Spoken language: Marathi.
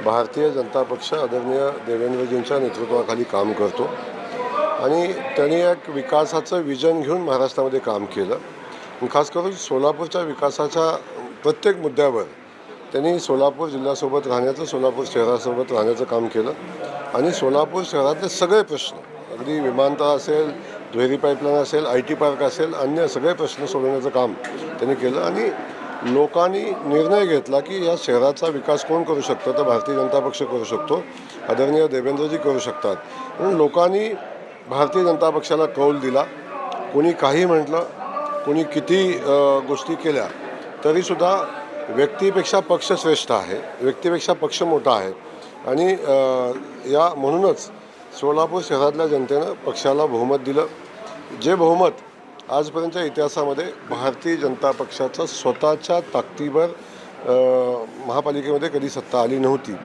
भारतीय जनता पक्ष आदरणीय देवेंद्रजींच्या नेतृत्वाखाली काम करतो आणि त्यांनी एक विकासाचं विजन घेऊन महाराष्ट्रामध्ये काम केलं। खास करून सोलापूरच्या विकासाच्या प्रत्येक मुद्द्यावर त्यांनी सोलापूर जिल्ह्यासोबत राहण्याचं, सोलापूर शहरासोबत राहण्याचं काम केलं आणि सोलापूर शहरातले सगळे प्रश्न, अगदी विमानतळ असेल, दुहेरी पाईपलाईन असेल, IT पार्क असेल, अन्य सगळे प्रश्न सोडवण्याचं काम त्यांनी केलं आणि लोकांनी निर्णय घेतला की या शहराचा विकास कोण करू शकतं, तर भारतीय जनता पक्ष करू शकतो, आदरणीय देवेंद्रजी करू शकतात। म्हणून लोकांनी भारतीय जनता पक्षाला कौल दिला। कोणी काही म्हटलं, कोणी किती गोष्टी केल्या, तरीसुद्धा व्यक्तीपेक्षा पक्ष श्रेष्ठ आहे, व्यक्तीपेक्षा पक्ष मोठा आहे आणि या म्हणूनच सोलापूर शहरातल्या जनतेनं पक्षाला बहुमत दिलं। जे बहुमत आजपर्यंतच्या इतिहासामध्ये भारतीय जनता पक्षाचा स्वतःच्या ताकदीवर महापालिकेमध्ये कधी सत्ता आली नव्हती।